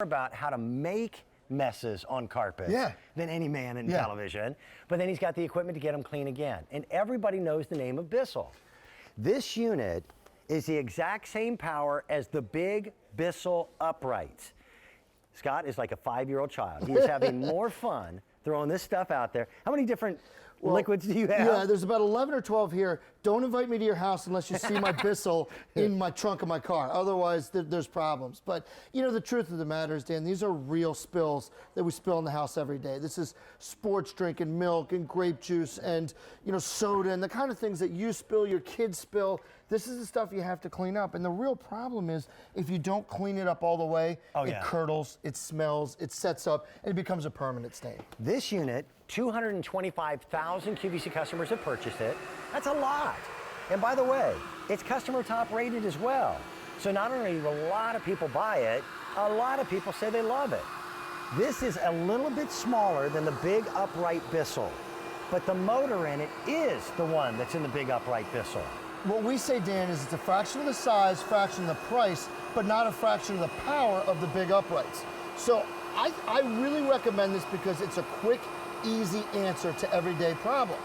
about how to make messes on carpet than any man in television, but then he's got the equipment to get them clean again. And everybody knows the name of Bissell. This unit is the exact same power as the big Bissell uprights. Scott is like a 5-year-old child. He is having more fun throwing this stuff out there. How many different liquids do you have? Yeah, there's about 11 or 12 here. Don't invite me to your house unless you see my Bissell in my trunk of my car. Otherwise, there's problems. But, you know, the truth of the matter is, Dan, these are real spills that we spill in the house every day. This is sports drink and milk and grape juice and, you know, soda and the kind of things that you spill, your kids spill. This is the stuff you have to clean up. And the real problem is if you don't clean it up all the way, it curdles, it smells, it sets up, and it becomes a permanent stain. This unit, 225,000 QVC customers have purchased it. That's a lot. And by the way, it's customer top rated as well. So not only do a lot of people buy it, a lot of people say they love it. This is a little bit smaller than the big upright Bissell, but the motor in it is the one that's in the big upright Bissell. What we say, Dan, is it's a fraction of the size, fraction of the price, but not a fraction of the power of the big uprights. So I really recommend this because it's a quick, easy answer to everyday problems.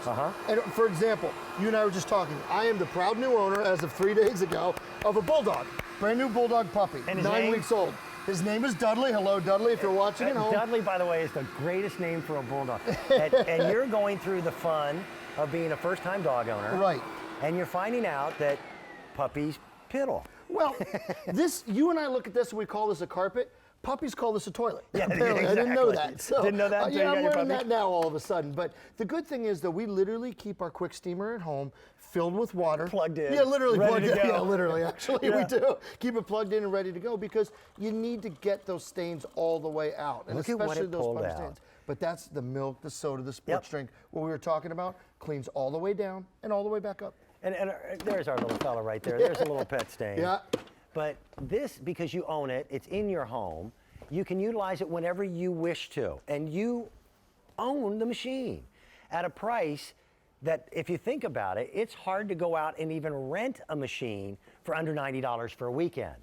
And for example, you and I were just talking. I am the proud new owner, as of 3 days ago, of a bulldog, brand new bulldog puppy, and 9 weeks old. His name is Dudley. Hello, Dudley, if you're watching at home. Dudley, by the way, is the greatest name for a bulldog. and you're going through the fun of being a first-time dog owner. Right. And you're finding out that puppies piddle. Well, you and I look at this and we call this a carpet. Puppies call this a toilet. Yeah, apparently. exactly. I didn't know that. So, didn't know that? Yeah, I'm learning that now all of a sudden. But the good thing is that we literally keep our QuickSteamer at home filled with water. Plugged in. Yeah, literally ready plugged to in. go. Yeah, literally, actually, we do. Keep it plugged in and ready to go because you need to get those stains all the way out. And Look at what it pulled out. stains. But that's the milk, the soda, the sports drink, what we were talking about, cleans all the way down and all the way back up. And there's our little fella right there. There's a little pet stain. Yeah. But this, because you own it, it's in your home, you can utilize it whenever you wish to. And you own the machine at a price that, if you think about it, it's hard to go out and even rent a machine for under $90 for a weekend.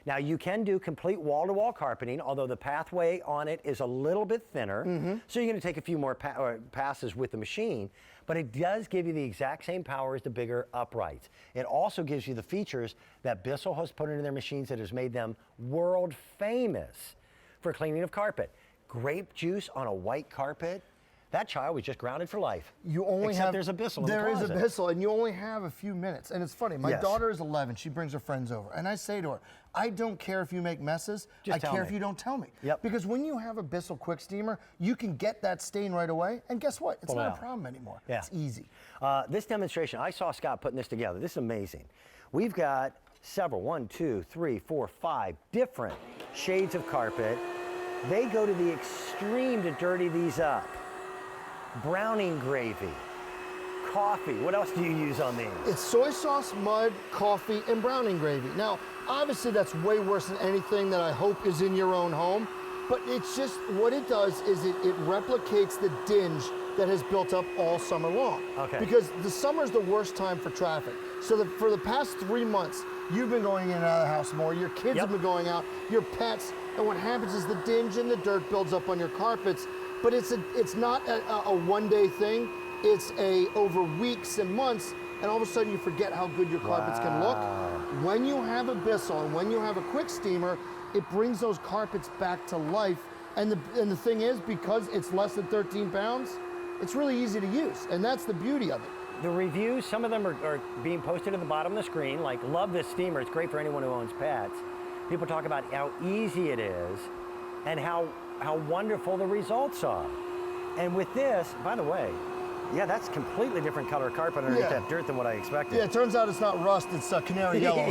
Now, you can do complete wall-to-wall carpeting, although the pathway on it is a little bit thinner. So you're going to take a few more passes with the machine, but it does give you the exact same power as the bigger uprights. It also gives you the features that Bissell has put into their machines that has made them world famous for cleaning of carpet. Grape juice on a white carpet. That child was just grounded for life. You only Except there's a Bissell in the closet. There is a Bissell, and you only have a few minutes. And it's funny, my daughter is 11. She brings her friends over. And I say to her, I don't care if you make messes. I care if you don't tell me. Because when you have a Bissell QuickSteamer, you can get that stain right away. And guess what? It's not a problem anymore. It's easy. This demonstration, I saw Scott putting this together. This is amazing. We've got several, 1, 2, 3, 4, 5 different shades of carpet. They go to the extreme to dirty these up. Browning gravy, coffee. What else do you use on these? It's soy sauce, mud, coffee, and browning gravy. Now, obviously that's way worse than anything that I hope is in your own home, but it's just, what it does is it replicates the dinge that has built up all summer long. Because the summer's the worst time for traffic. So for the past 3 months, you've been going in and out of the house more, your kids have been going out, your pets, and what happens is the dinge and the dirt builds up on your carpets. But it's not a one-day thing. It's over weeks and months, and all of a sudden you forget how good your carpets can look. When you have a Bissell and when you have a QuickSteamer, it brings those carpets back to life. And the thing is, because it's less than 13 pounds, it's really easy to use, and that's the beauty of it. The reviews, some of them are being posted at the bottom of the screen, like, love this steamer. It's great for anyone who owns pets. People talk about how easy it is and how wonderful the results are. And with this, by the way, that's completely different color carpet underneath that dirt than what I expected. Yeah, it turns out it's not rust, it's canary yellow.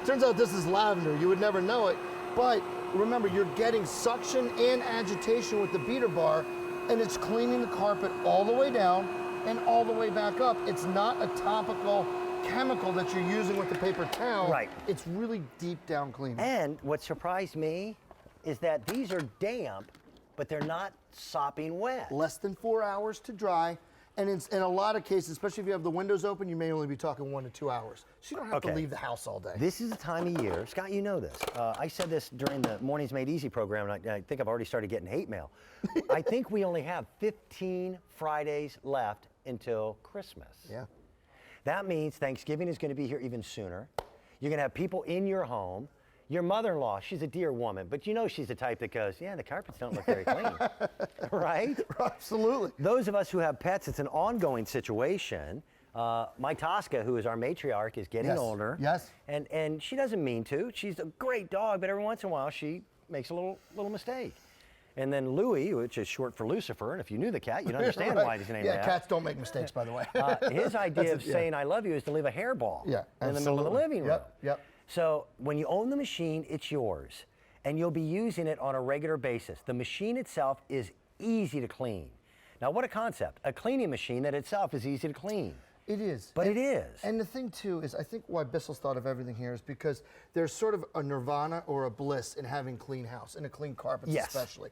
Turns out this is lavender. You would never know it. But remember, you're getting suction and agitation with the beater bar, and it's cleaning the carpet all the way down and all the way back up. It's not a topical chemical that you're using with the paper towel. It's really deep down cleaning. And what surprised me is that these are damp, but they're not sopping wet. Less than 4 hours to dry, And in a lot of cases, especially if you have the windows open, you may only be talking 1 to 2 hours. So you don't have to leave the house all day. This is the time of year, Scott, you know this. I said this during the Mornings Made Easy program, and I think I've already started getting hate mail. I think we only have 15 Fridays left until Christmas. Yeah. That means Thanksgiving is going to be here even sooner. You're going to have people in your home. Your mother-in-law, she's a dear woman, but you know she's the type that goes, yeah, the carpets don't look very clean, right? Absolutely. Those of us who have pets, it's an ongoing situation. My Tosca, who is our matriarch, is getting older. Yes. And she doesn't mean to. She's a great dog, but every once in a while she makes a little mistake. And then Louis, which is short for Lucifer, and if you knew the cat, you'd understand why he's named that. Yeah, cats don't make mistakes, by the way. His idea of saying I love you is to leave a hairball in the middle of the living room. Yep. So when you own the machine, it's yours, and you'll be using it on a regular basis. The machine itself is easy to clean. Now, what a concept. A cleaning machine that itself is easy to clean. It is. But it is. And the thing, too, is I think why Bissell's thought of everything here is because there's sort of a nirvana or a bliss in having clean house, and a clean carpets especially.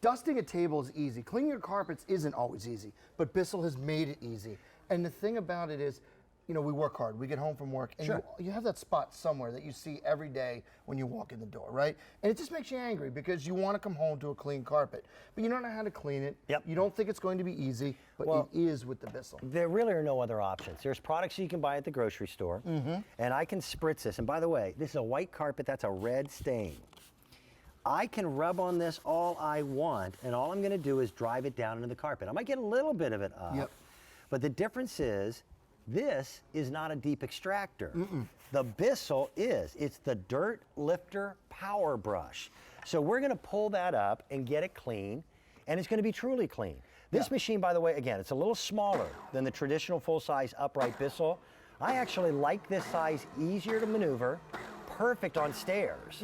Dusting a table is easy. Cleaning your carpets isn't always easy, but Bissell has made it easy. And the thing about it is, you know, we work hard. We get home from work, and you have that spot somewhere that you see every day when you walk in the door, right? And it just makes you angry because you want to come home to a clean carpet, but you don't know how to clean it. Yep. You don't think it's going to be easy, but it is with the Bissell. There really are no other options. There's products you can buy at the grocery store, and I can spritz this. And by the way, this is a white carpet. That's a red stain. I can rub on this all I want, and all I'm going to do is drive it down into the carpet. I might get a little bit of it up, but the difference is, this is not a deep extractor. The Bissell is. It's the Dirt Lifter Power Brush. So we're going to pull that up and get it clean, and it's going to be truly clean. This machine, by the way, again, it's a little smaller than the traditional full-size upright Bissell. I actually like this size, easier to maneuver, perfect on stairs.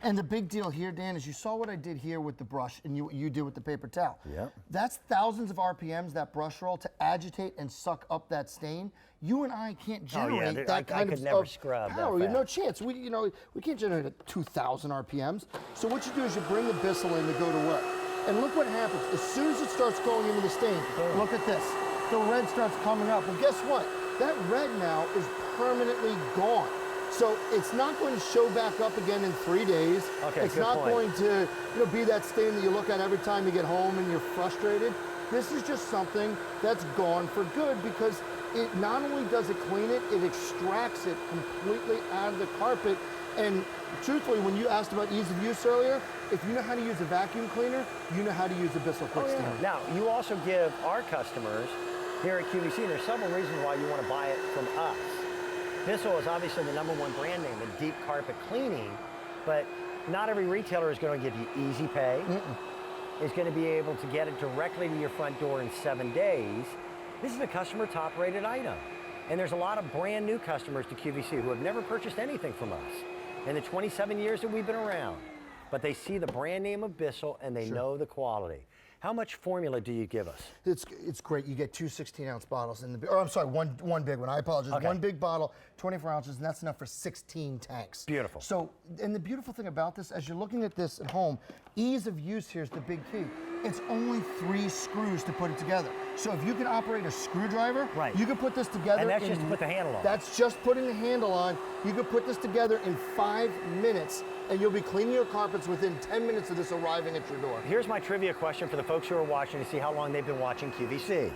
And the big deal here, Dan, is you saw what I did here with the brush and you did with the paper towel. Yep. That's thousands of RPMs, that brush roll, to agitate and suck up that stain. You and I can't generate that kind of never scrub power. that You have no fast. chance. We can't generate at 2,000 RPMs. So what you do is you bring the Bissell in to go to work. And look what happens. As soon as it starts going into the stain, look at this. The red starts coming up. Well, guess what? That red now is permanently gone. So it's not going to show back up again in 3 days. It's not going to be that stain that you look at every time you get home and you're frustrated. This is just something that's gone for good because it not only does it clean it, it extracts it completely out of the carpet. And truthfully, when you asked about ease of use earlier, if you know how to use a vacuum cleaner, you know how to use a Bissell QuickSteamer. Now, you also give our customers here at QVC, and there's several reasons why you want to buy it from us. Bissell is obviously the #1 brand name in deep carpet cleaning, but not every retailer is going to give you easy pay. Is going to be able to get it directly to your front door in 7 days. This is a customer top rated item. And there's a lot of brand new customers to QVC who have never purchased anything from us in the 27 years that we've been around. But they see the brand name of Bissell and they know the quality. How much formula do you give us? It's great. You get 2 16-ounce bottles in the, or I'm sorry, one big one. I apologize. Okay. One big bottle, 24 ounces, and that's enough for 16 tanks. Beautiful. So, and the beautiful thing about this, as you're looking at this at home, ease of use here is the big key. It's only 3 screws to put it together. So if you can operate a screwdriver, you can put this together. And that's just to put the handle on. That's just putting the handle on. You can put this together in 5 minutes, and you'll be cleaning your carpets within 10 minutes of this arriving at your door. Here's my trivia question for the folks who are watching to see how long they've been watching QVC.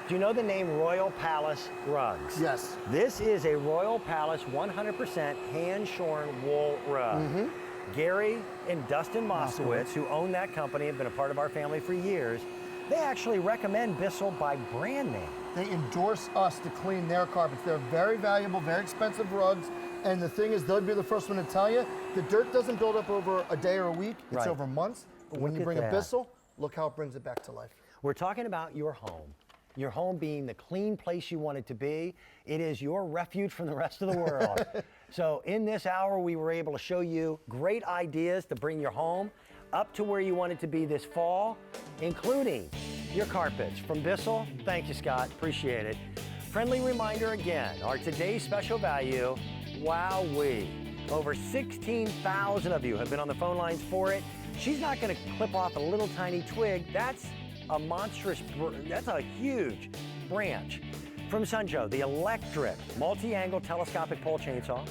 Do you know the name Royal Palace Rugs? Yes. This is a Royal Palace 100% hand-shorn wool rug. Gary and Dustin Moskowitz, who own that company, have been a part of our family for years. They actually recommend Bissell by brand name. They endorse us to clean their carpets. They're very valuable, very expensive rugs. And the thing is, they'll be the first one to tell you, the dirt doesn't build up over a day or a week. It's over months. But when you bring a Bissell, look how it brings it back to life. We're talking about your home. Your home being the clean place you want it to be. It is your refuge from the rest of the world. So in this hour, we were able to show you great ideas to bring your home up to where you want it to be this fall, including your carpets. From Bissell, thank you, Scott, appreciate it. Friendly reminder again, our today's special value, wowee. Over 16,000 of you have been on the phone lines for it. She's not gonna clip off a little tiny twig. That's a monstrous, that's a huge branch. From Sunjo, the electric multi-angle telescopic pole chainsaw.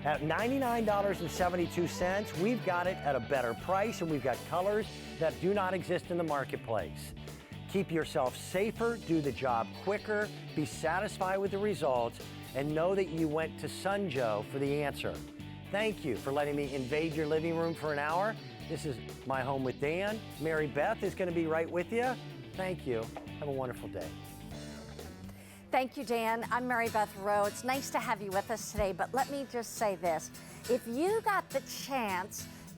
At $99.72, we've got it at a better price, and we've got colors that do not exist in the marketplace. Keep yourself safer, do the job quicker, be satisfied with the results, and know that you went to Sunjo for the answer. Thank you for letting me invade your living room for an hour. This is My Home with Dan. Mary Beth is going to be right with you. Thank you. Have a wonderful day. Thank you, Dan. I'm Mary Beth Rowe. It's nice to have you with us today, but let me just say this. If you got the chance